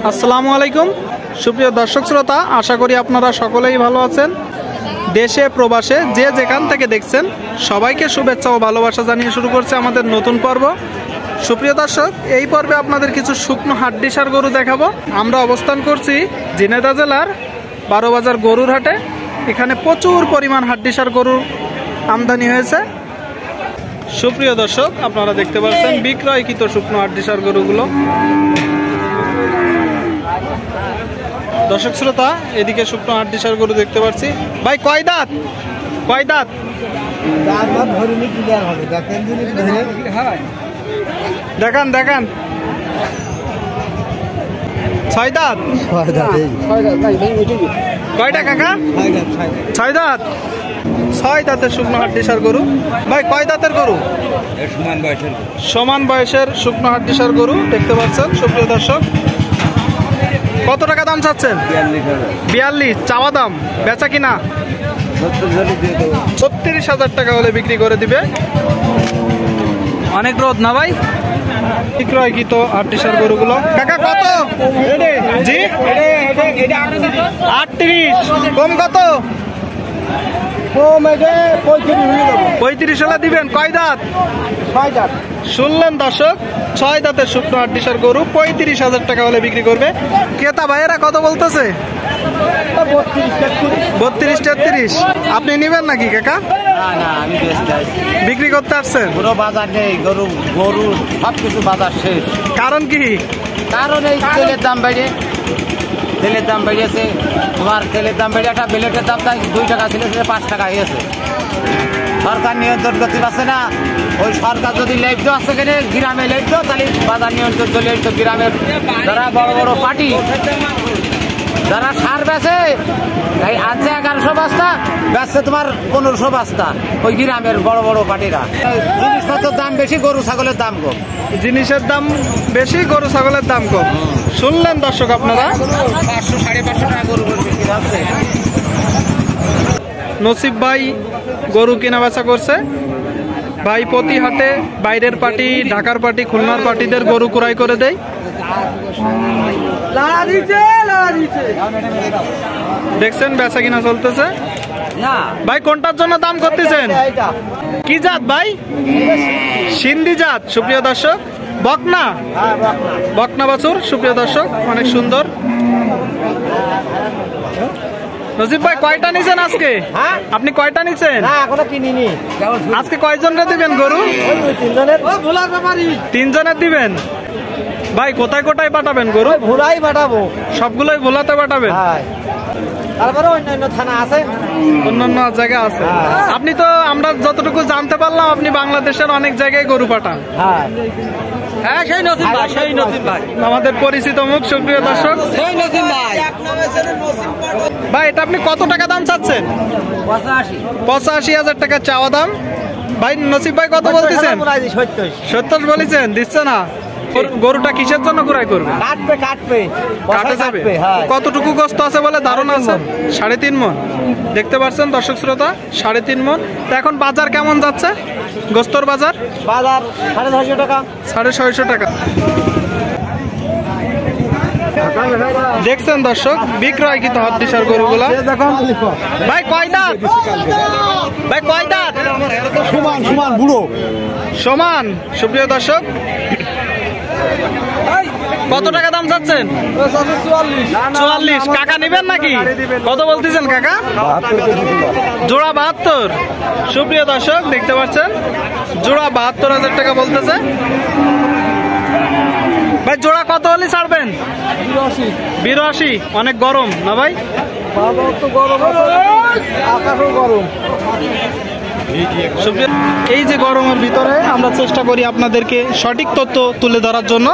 আসসালামু আলাইকুম সুপ্রিয় দর্শক শ্রোতা, আশা করি আপনারা সকলেই ভালো আছেন। দেশে প্রবাসে যে যেখান থেকে দেখছেন সবাইকে শুভেচ্ছা ও ভালোবাসা জানিয়ে শুরু করছে আমাদের নতুন পর্ব। সুপ্রিয় দর্শক, এই পর্বে আপনাদের কিছু শুকনো হাড্ডিসার গরু দেখাবো। আমরা অবস্থান করছি ঝিনাইদহ জেলার 12 বাজার গরুর হাটে। এখানে প্রচুর পরিমাণ হাড্ডিসার গরু আমদানি হয়েছে। সুপ্রিয় দর্শক, আপনারা দেখতে পাচ্ছেন বিক্রয়কৃত শুকনো হাড্ডিসার গরুগুলো। দর্শক শ্রোতা, এদিকে শুকনো হাড্ডিসার গরু দেখতে পাচ্ছি। ভাই কয় দাঁত? কয় দাঁত? দেখান দেখান। 6 দাঁত। কয়টা কাকা? 6 দাঁত। 6 দাঁতের শুকনো হাড্ডিসার গরু। ভাই কয় দাঁতের গরু? সমান বয়সের শুকনো হাড্ডিসার গরু দেখতে পাচ্ছেন। সুপ্রিয় দর্শক, কত টাকা দাম চাচ্ছেন? 42 চাওয়া দাম, বেচা কিনা 36,000 টাকা হলে বিক্রি করে দিবে। অনেক রোদ না ভাই? বিক্রয়কৃত হাড্ডিসার গরুগুলো। কাকা কত? জি 38। কম কত? 35 হলে দিবেন। কয় দাঁত? 6 দাঁত। শুনলেন দর্শক, 6 দাঁতের শুকনো হাড্ডিসার গরু 35,000 টাকা হলে বিক্রি করবে। ক্রেতা ভাইয়েরা কত বলতেছে? 32-33। আপনি নিবেন নাকি কাকা? বিক্রি করতে আসছেন? পুরো বাজার নেই, গরু সবকিছু বাজার শেষ। কারণ কি? কারণ এই তেলের দাম বেড়ে, তেলের দাম বেড়েছে। তোমার তেলের দাম বেড়ে একটা বেলেটের দাম তাই 2 টাকা ছিল, সেটা 5 টাকা হয়েছে। সরকার নিয়ন্ত্রণ করতে পারছে না। ওই সরকার যদি লেপ দেওয়া আসছে কেন গ্রামে লেপ দেওয়া, তাহলে বাজার নিয়ন্ত্রণ চলে আসতো। গ্রামের যারা বড় বড় পার্টি, যারা সার বেচে, এই আনছে 1100 বস্তা, বেচছে তোমার 1500 বস্তা। ওই গ্রামের বড় বড় পার্টিরা। জিনিসপত্রের দাম বেশি, গরু ছাগলের দাম কম। জিনিসের দাম বেশি, গরু ছাগলের দাম কম। শুনলেন দর্শক আপনারা? 500-550 টাকা গরু বিক্রি হচ্ছে। নসিব ভাই গরু কেনা বেচা করছে। ভাই প্রতি হাটে বাইরের পার্টি, ঢাকার পার্টি, খুলনার পার্টিদের গরু ক্রয় করে দেয়। দেখছেন বেচা কিনা চলতেছে। ভাই কোনটার জন্য দাম করতেছেন? কি জাত ভাই? সিন্ধি জাত। সুপ্রিয় দর্শক, বকনা, বকনা বাছুর। সুপ্রিয় দর্শক, অনেক সুন্দর। নজিব ভাই কয়টা নিছেন আজকে? আপনি কয়টা নিছেন? আজকে কয়জনকে দিবেন গরু? 3 জনের দিবেন। ভাই কোথায় কোথায় পাঠাবেন গরু? ভোলাই পাঠাবো। সবগুলোই ভোলাতে পাঠাবেন? তারপরে অন্যান্য থানা আছে, অন্যান্য জায়গা আছে। আপনি তো, আমরা যতটুকু জানতে পারলাম, আপনি বাংলাদেশের অনেক জায়গায় গরু পাঠান। হ্যাঁ সেই নসিব ভাই, সেই নসিব ভাই আমাদের পরিচিত মুখ। সুপ্রিয় দর্শক, সেই নসিব ভাই। ভাই এটা আপনি কত টাকা দাম চাচ্ছেন? 85,000 টাকা চাওয়া দাম। ভাই নসিব ভাই কত বলতেছেন? 70 বলেছেন, দিচ্ছে না। গরুটা কিসের জন্য ক্রয় করবে? কাটে যাবে। কতটুকু গোস্ত আছে বলে ধারণা আছে? 3.5 মণ। দেখতে পাচ্ছেন দর্শক শ্রোতা, 3.5 মণ। তো এখন বাজার কেমন যাচ্ছে? গোস্তর বাজার 650 টাকা। 650 টাকা। দেখছেন দর্শক, বিক্রয়কৃত হাড্ডিসার গরুগুলা। ভাই কয় দাঁত? ভাই কয় দাঁত? সমান সমান বুড়ো সমান। সুপ্রিয় দর্শক, কত টাকা দাম চাচ্ছেন? 44। কাকা নিবেন নাকি? কত বলতেছেন কাকা? জোড়া 72। সুপ্রিয় দর্শক, দেখতে পাচ্ছেন জোড়া 72,000 টাকা বলতেছে। ভাই জোড়া কত হলে ছাড়বেন? 82। অনেক গরম না ভাই? এই যে গরমের ভিতরে আমরা চেষ্টা করি আপনাদেরকে সঠিক তথ্য তুলে ধরার জন্য।